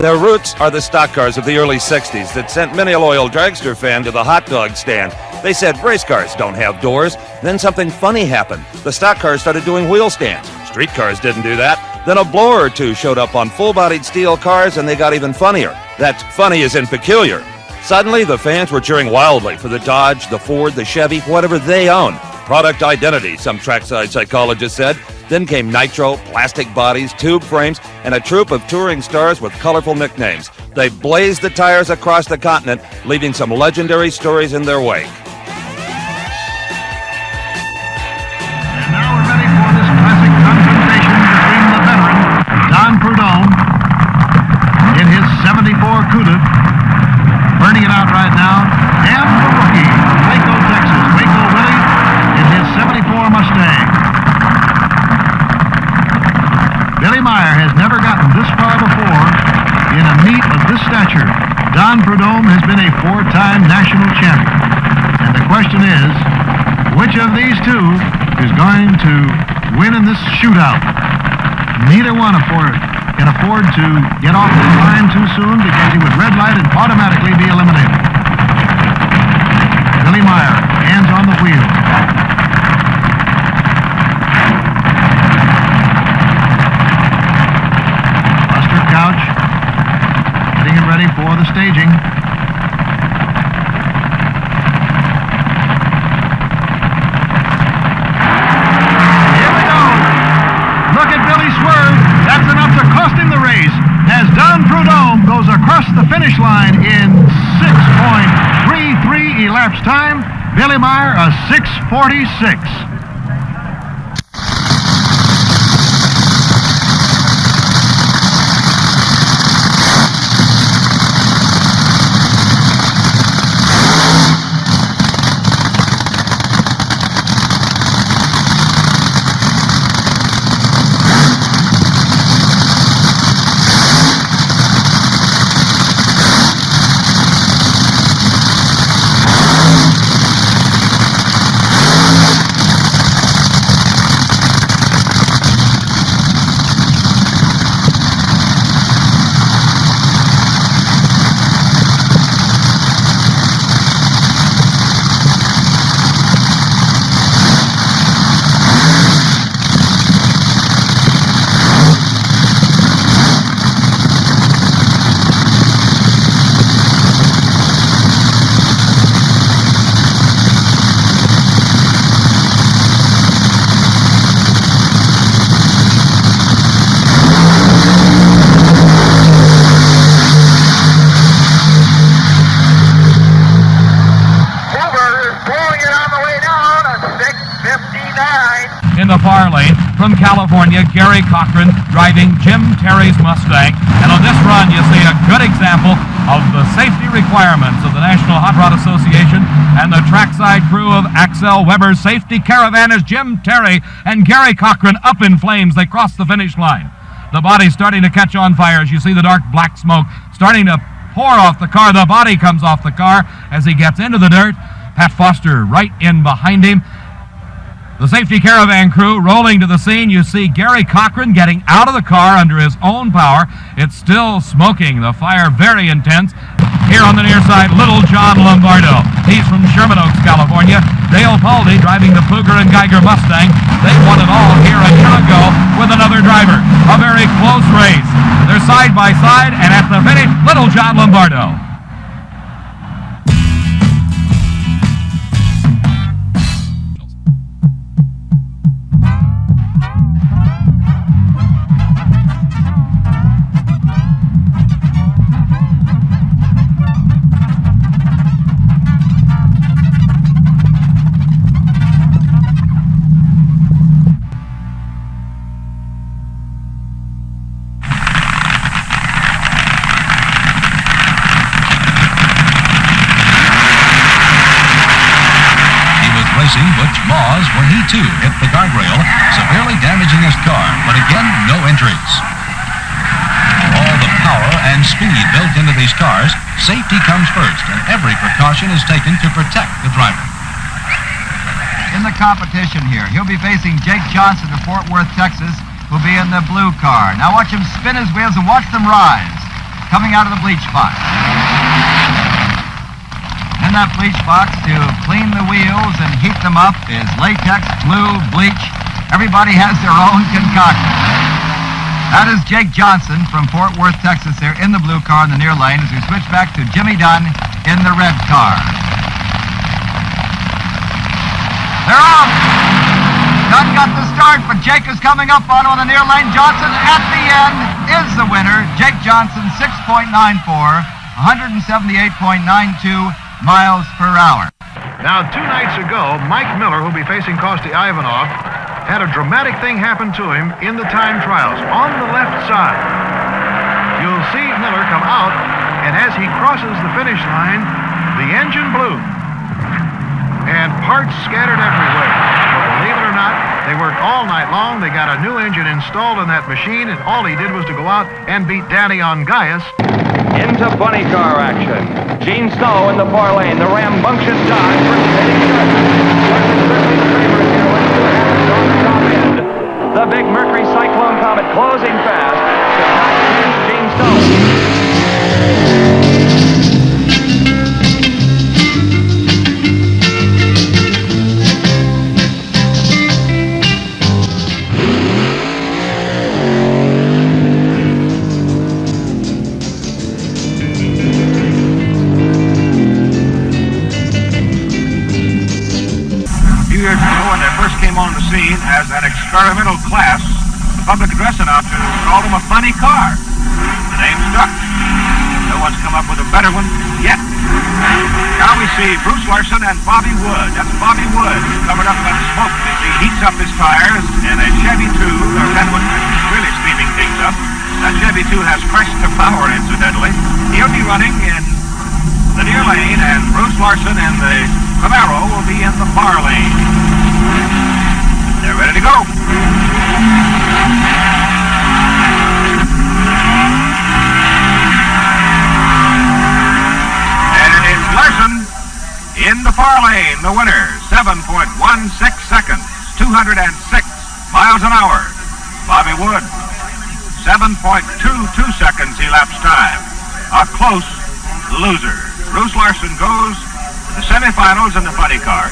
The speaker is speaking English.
Their roots are the stock cars of the early 60s that sent many a loyal dragster fan to the hot dog stand. They said race cars don't have doors. Then something funny happened. The stock cars started doing wheel stands. Street cars didn't do that. Then a blower or two showed up on full-bodied steel cars, and they got even funnier. That funny is in peculiar. Suddenly, the fans were cheering wildly for the Dodge, the Ford, the Chevy, whatever they owned. Product identity, some trackside psychologists said. Then came nitro, plastic bodies, tube frames, and a troupe of touring stars with colorful nicknames. They blazed the tires across the continent, leaving some legendary stories in their wake. And now we're ready for this classic confrontation between the veteran, Don Prudhomme, in his 74 Cuda, burning it out right now, and the rookie from Waco, Texas, Waco Willie, in his 74 Mustang. Billy Meyer has never gotten this far before in a meet of this stature. Don Prudhomme has been a four-time national champion. And the question is, which of these two is going to win in this shootout? Neither one can afford to get off the line too soon because he would red light and automatically be eliminated. Billy Meyer, hands on the wheel. Couch, getting it ready for the staging. Here we go. Look at Billy swerve. That's enough to cost him the race as Don Prudhomme goes across the finish line in 6.33 elapsed time. Billy Meyer a 6:46. In the far lane, from California, Gary Cochran driving Jim Terry's Mustang. And on this run, you see a good example of the safety requirements of the National Hot Rod Association and the trackside crew of Axel Weber's safety caravan as Jim Terry and Gary Cochran up in flames. They cross the finish line. The body's starting to catch on fire as you see the dark black smoke starting to pour off the car. The body comes off the car as he gets into the dirt. Pat Foster right in behind him. The safety caravan crew rolling to the scene. You see Gary Cochran getting out of the car under his own power. It's still smoking. The fire very intense. Here on the near side, little John Lombardo. He's from Sherman Oaks, California. Dale Paldy driving the Fugger and Geiger Mustang. They won it all here a year ago with another driver. A very close race. They're side by side, and at the finish, little John Lombardo. Butch Moss when he too hit the guardrail, severely damaging his car, but again, no injuries. All the power and speed built into these cars, safety comes first, and every precaution is taken to protect the driver. In the competition here, he'll be facing Jake Johnson of Fort Worth, Texas, who'll be in the blue car. Now watch him spin his wheels and watch them rise. coming out of the bleach box. In that bleach box to clean the wheels and heat them up is latex, glue, bleach. Everybody has their own concoction. That is Jake Johnson from Fort Worth, Texas there in the blue car in the near lane as we switch back to Jimmy Dunn in the red car. They're off! Dunn got the start, but Jake is coming up on the near lane. Johnson at the end is the winner. Jake Johnson, 6.94, 178.92 miles per hour. Now, 2 nights ago, Mike Miller, who'll be facing Kosti Ivanov, had a dramatic thing happen to him in the time trials on the left side. You'll see Miller come out, and as he crosses the finish line, the engine blew, and parts scattered everywhere. But believe it or not, they worked all night long. They got a new engine installed in that machine, and all he did was to go out and beat Danny on Gaius. Into funny car action. Gene Snow in the far lane. The rambunctious Dodge versus Eddie Sharp. Certainly the favorite here with 2 hands on the top end. The big Mercury Cyclone Comet closing fast. The top is Gene Snow. On the scene as an experimental class, the public address announcer called him a funny car. The name stuck. No one's come up with a better one yet. Now we see Bruce Larson and Bobby Wood. That's Bobby Wood, covered up by the smoke as he heats up his tires in a Chevy 2, or that one really steaming things up. That Chevy 2 has Chrysler power, incidentally. He'll be running in the near lane, and Bruce Larson and the Camaro will be in the far lane. They're ready to go. And it is Larson in the far lane, the winner. 7.16 seconds, 206 miles an hour. Bobby Wood, 7.22 seconds elapsed time. A close loser. Bruce Larson goes to the semifinals in the funny car.